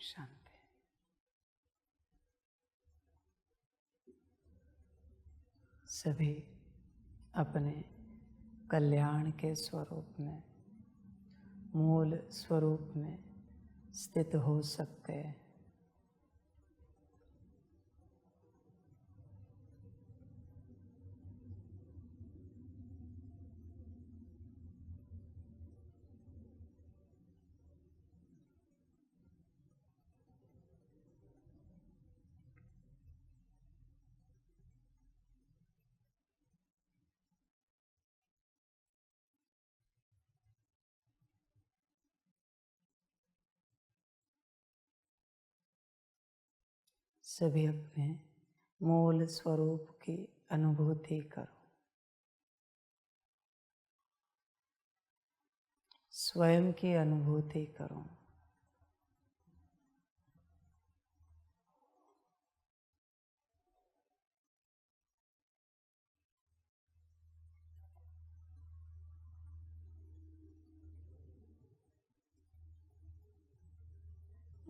शांति। सभी अपने कल्याण के स्वरूप में, मूल स्वरूप में स्थित हो सकते हैं। सभी अपने मूल स्वरूप की अनुभूति करो। स्वयं की अनुभूति करो।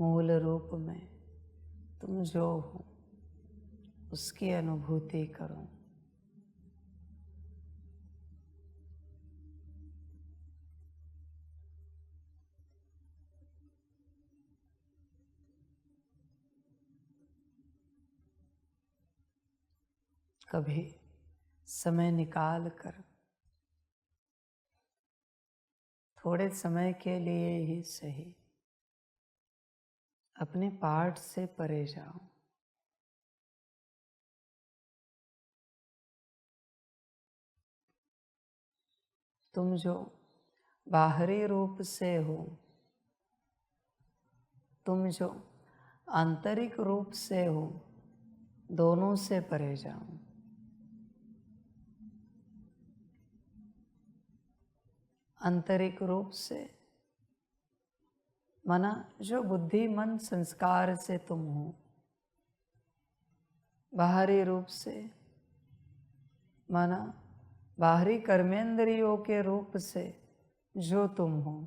मूल रूप में तुम जो हो उसकी अनुभूति करो। कभी समय निकाल कर, थोड़े समय के लिए ही सही, अपने पाठ से परे जाओ। तुम जो बाहरी रूप से हो, तुम जो आंतरिक रूप से हो, दोनों से परे जाओ। आंतरिक रूप से माना जो बुद्धि मन संस्कार से तुम हो। बाहरी रूप से माना बाहरी कर्मेंद्रियों के रूप से जो तुम हो,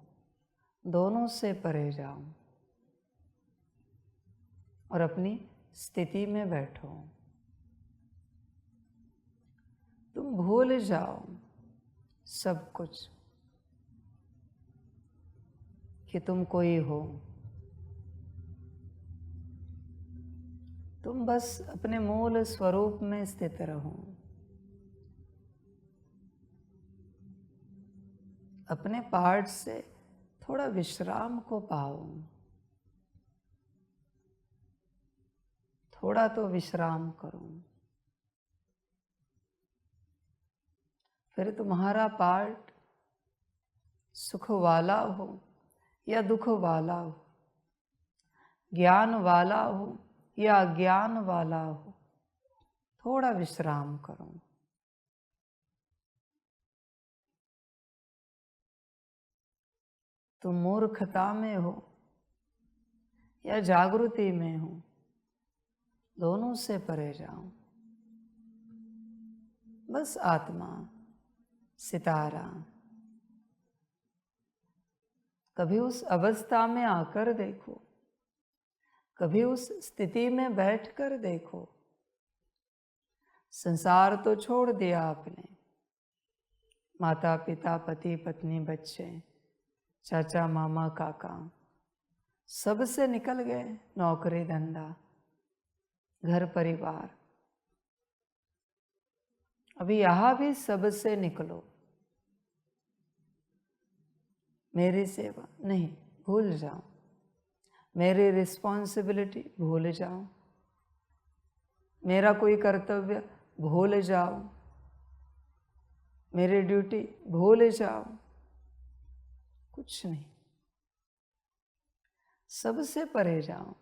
दोनों से परे जाओ और अपनी स्थिति में बैठो। तुम भूल जाओ सब कुछ कि तुम कोई हो। तुम बस अपने मूल स्वरूप में स्थित रहो। अपने पाठ से थोड़ा विश्राम को पाओ। थोड़ा तो विश्राम करो। फिर तुम्हारा पाठ सुख वाला हो या दुख वाला हो, ज्ञान वाला हो या अज्ञान वाला हो, थोड़ा विश्राम करो। तुम मूर्खता में हो या जागृति में हो, दोनों से परे जाओ। बस आत्मा, सितारा। कभी उस अवस्था में आकर देखो, कभी उस स्थिति में बैठकर देखो। संसार तो छोड़ दिया आपने, माता पिता पति पत्नी बच्चे चाचा मामा काका सब से निकल गए, नौकरी धंधा घर परिवार। अभी यहाँ भी सब से निकलो। मेरी सेवा नहीं, भूल जाओ। मेरी रिस्पॉन्सिबिलिटी भूल जाओ। मेरा कोई कर्तव्य भूल जाओ। मेरी ड्यूटी भूल जाओ। कुछ नहीं, सबसे परे जाओ।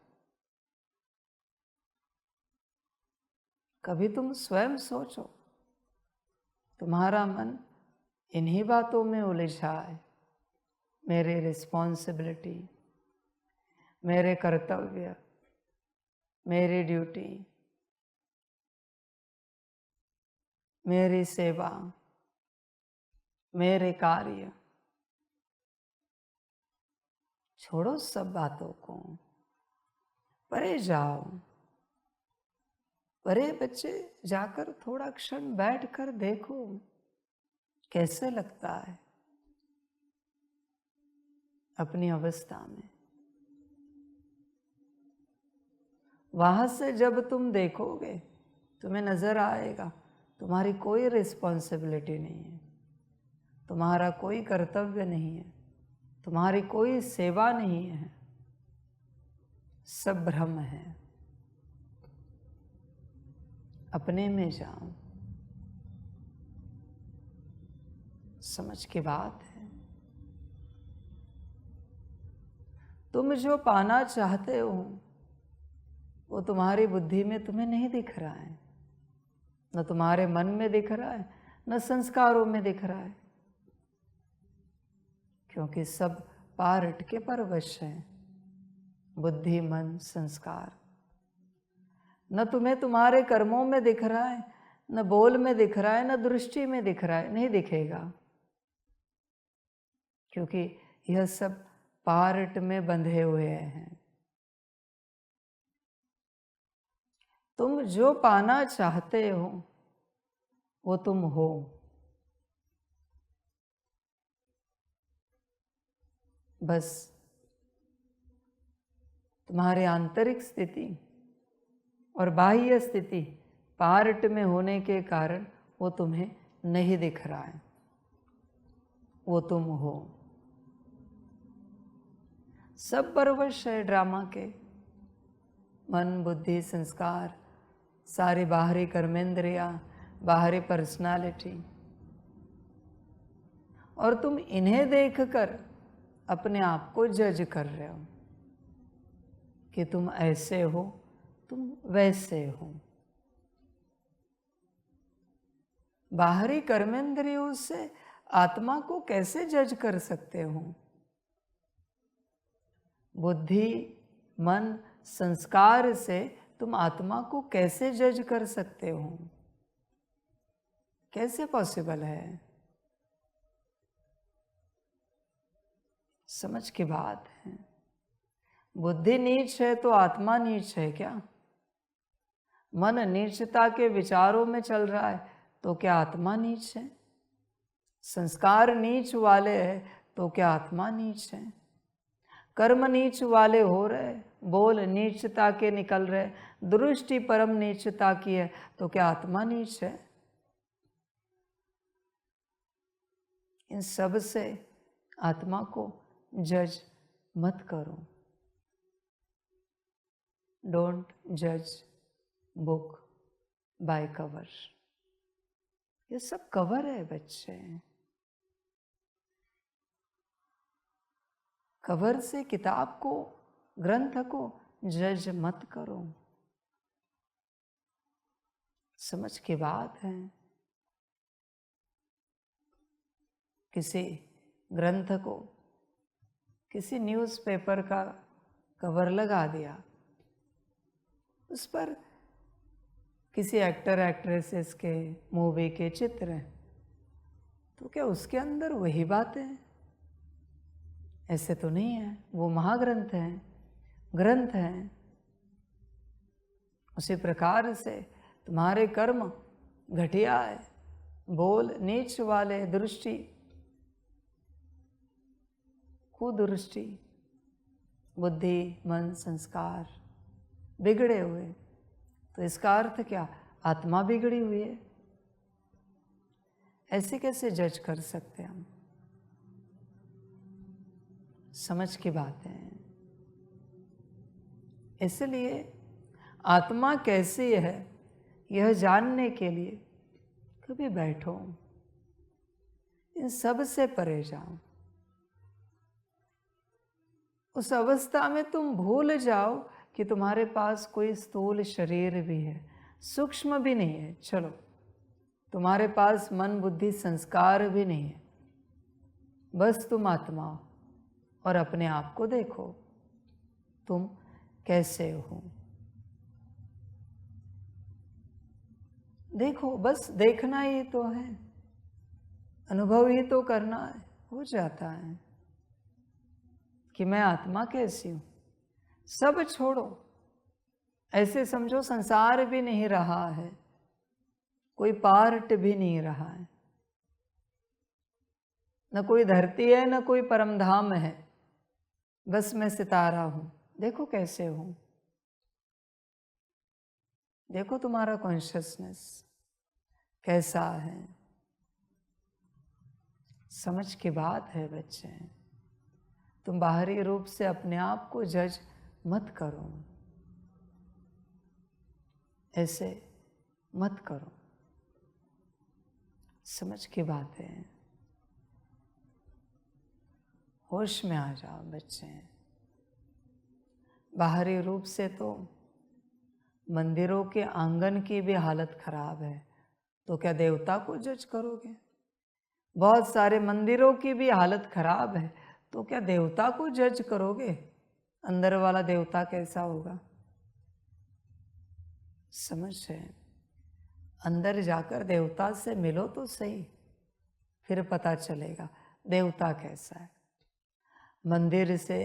कभी तुम स्वयं सोचो, तुम्हारा मन इन्हीं बातों में उलझा है। मेरी रिस्पॉन्सिबिलिटी, मेरे कर्तव्य, मेरी ड्यूटी, मेरी सेवा, मेरे कार्य। छोड़ो सब बातों को। परे जाओ, परे बच्चे जाकर थोड़ा क्षण बैठकर देखो कैसे लगता है अपनी अवस्था में। वहां से जब तुम देखोगे तुम्हें नजर आएगा तुम्हारी कोई रिस्पॉन्सिबिलिटी नहीं है, तुम्हारा कोई कर्तव्य नहीं है, तुम्हारी कोई सेवा नहीं है, सब भ्रम है। अपने में जाओ, समझ की बात है। तुम जो पाना चाहते हो वो तुम्हारी बुद्धि में तुम्हें नहीं दिख रहा है, न तुम्हारे मन में दिख रहा है, न संस्कारों में दिख रहा है, क्योंकि सब पारट के परवश है। बुद्धि, मन, संस्कार। न तुम्हें तुम्हारे कर्मों में दिख रहा है, न बोल में दिख रहा है, न दृष्टि में दिख रहा है, नहीं दिखेगा, क्योंकि यह सब पारट में बंधे हुए हैं। तुम जो पाना चाहते हो वो तुम हो। बस तुम्हारी आंतरिक स्थिति और बाह्य स्थिति पार्ट में होने के कारण वो तुम्हें नहीं दिख रहा है, वो तुम हो। सब परवश है ड्रामा के, मन, बुद्धि, संस्कार, सारी बाहरी कर्मेंद्रियां, बाहरी पर्सनालिटी, और तुम इन्हें देखकर अपने आप को जज कर रहे हो कि तुम ऐसे हो, तुम वैसे हो। बाहरी कर्मेंद्रियों से आत्मा को कैसे जज कर सकते हो? बुद्धि, मन, संस्कार से तुम आत्मा को कैसे जज कर सकते हो? कैसे पॉसिबल है? समझ की बात है। बुद्धि नीच है तो आत्मा नीच है क्या? मन नीचता के विचारों में चल रहा है तो क्या आत्मा नीच है? संस्कार नीच वाले हैं तो क्या आत्मा नीच है? कर्म नीच वाले हो रहे, बोल नीचता के निकल रहे, दृष्टि परम नीचता की है तो क्या आत्मा नीच है? इन सब से आत्मा को जज मत करो। डोंट जज बुक बाय कवर। ये सब कवर है बच्चे। कवर से किताब को, ग्रंथ को जज मत करो। समझ की बात है। किसी ग्रंथ को किसी न्यूज़पेपर का कवर लगा दिया, उस पर किसी एक्टर एक्ट्रेसेस के, मूवी के चित्र हैं, तो क्या उसके अंदर वही बातें हैं? ऐसे तो नहीं है। वो महाग्रंथ है, ग्रंथ है। उसी प्रकार से तुम्हारे कर्म घटिया है, बोल नीच वाले, दृष्टि कुदृष्टि, बुद्धि, मन, संस्कार बिगड़े हुए, तो इसका अर्थ क्या? आत्मा बिगड़ी हुई है। ऐसे कैसे जज कर सकते हम? समझ की बात है। इसलिए आत्मा कैसी है यह जानने के लिए कभी बैठो, इन सब से परे जाओ। उस अवस्था में तुम भूल जाओ कि तुम्हारे पास कोई स्थूल शरीर भी है, सूक्ष्म भी नहीं है। चलो, तुम्हारे पास मन, बुद्धि, संस्कार भी नहीं है, बस तुम आत्मा हो। और अपने आप को देखो, तुम कैसे हो। देखो, बस देखना ही तो है, अनुभव ही तो करना है, हो जाता है कि मैं आत्मा कैसी हूं। सब छोड़ो, ऐसे समझो संसार भी नहीं रहा है, कोई पार्ट भी नहीं रहा है, न कोई धरती है न कोई परमधाम है, बस मैं सितारा हूं। देखो कैसे हूं, देखो तुम्हारा कॉन्शियसनेस कैसा है। समझ की बात है बच्चे, तुम बाहरी रूप से अपने आप को जज मत करो, ऐसे मत करो। समझ की बात है, होश में आ जाओ बच्चे। बाहरी रूप से तो मंदिरों के आंगन की भी हालत खराब है, तो क्या देवता को जज करोगे? बहुत सारे मंदिरों की भी हालत खराब है, तो क्या देवता को जज करोगे? अंदर वाला देवता कैसा होगा? समझ है, अंदर जाकर देवता से मिलो तो सही, फिर पता चलेगा देवता कैसा है। मंदिर से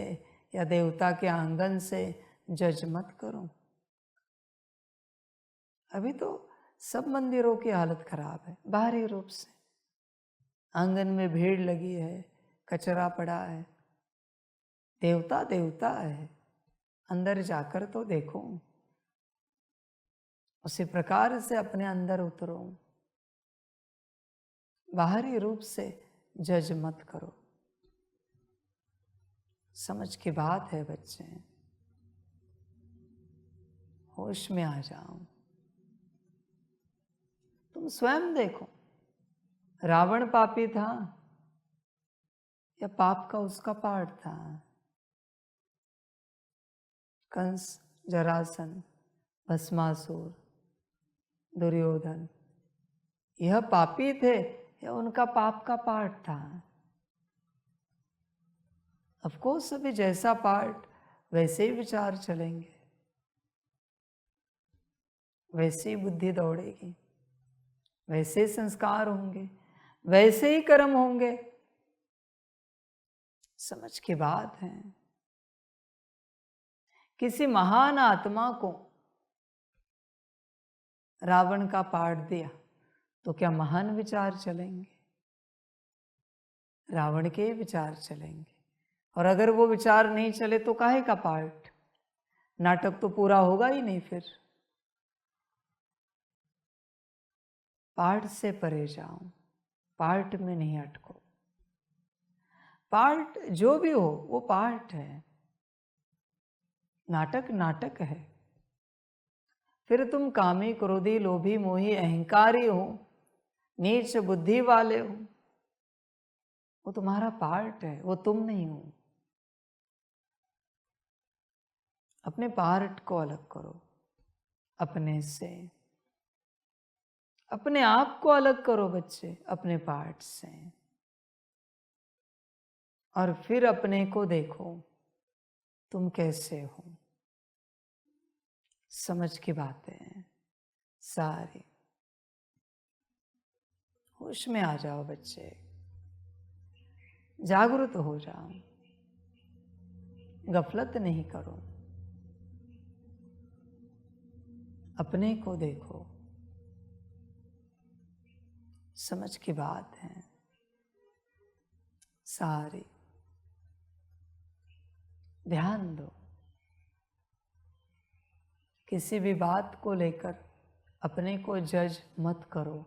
या देवता के आंगन से जज मत करो। अभी तो सब मंदिरों की हालत खराब है बाहरी रूप से, आंगन में भीड़ लगी है, कचरा पड़ा है, देवता देवता है, अंदर जाकर तो देखो। उसी प्रकार से अपने अंदर उतरो, बाहरी रूप से जज मत करो। समझ की बात है बच्चे, होश में आ जाओ। तुम स्वयं देखो, रावण पापी था या पाप का उसका पार्ट था? कंस, जरासन, भस्मासुर, दुर्योधन, यह पापी थे या उनका पाप का पार्ट था? ऑफ कोर्स अभी जैसा पार्ट वैसे ही विचार चलेंगे, वैसे ही बुद्धि दौड़ेगी, वैसे ही संस्कार होंगे, वैसे ही कर्म होंगे। समझ की बात है। किसी महान आत्मा को रावण का पार्ट दिया तो क्या महान विचार चलेंगे? रावण के विचार चलेंगे। और अगर वो विचार नहीं चले तो काहे का पार्ट? नाटक तो पूरा होगा ही नहीं। फिर पार्ट से परे जाओ, पार्ट में नहीं अटको। पार्ट जो भी हो वो पार्ट है, नाटक नाटक है। फिर तुम कामी, क्रोधी, लोभी, मोही, अहंकारी हो, नीच बुद्धि वाले हो, वो तुम्हारा पार्ट है, वो तुम नहीं हो। अपने पार्ट को अलग करो अपने से, अपने आप को अलग करो बच्चे अपने पार्ट से, और फिर अपने को देखो तुम कैसे हो। समझ की बातें सारी, होश में आ जाओ बच्चे, जागृत हो जाओ, गफलत नहीं करो, अपने को देखो। समझ की बात है सारी, ध्यान दो। किसी भी बात को लेकर अपने को जज मत करो,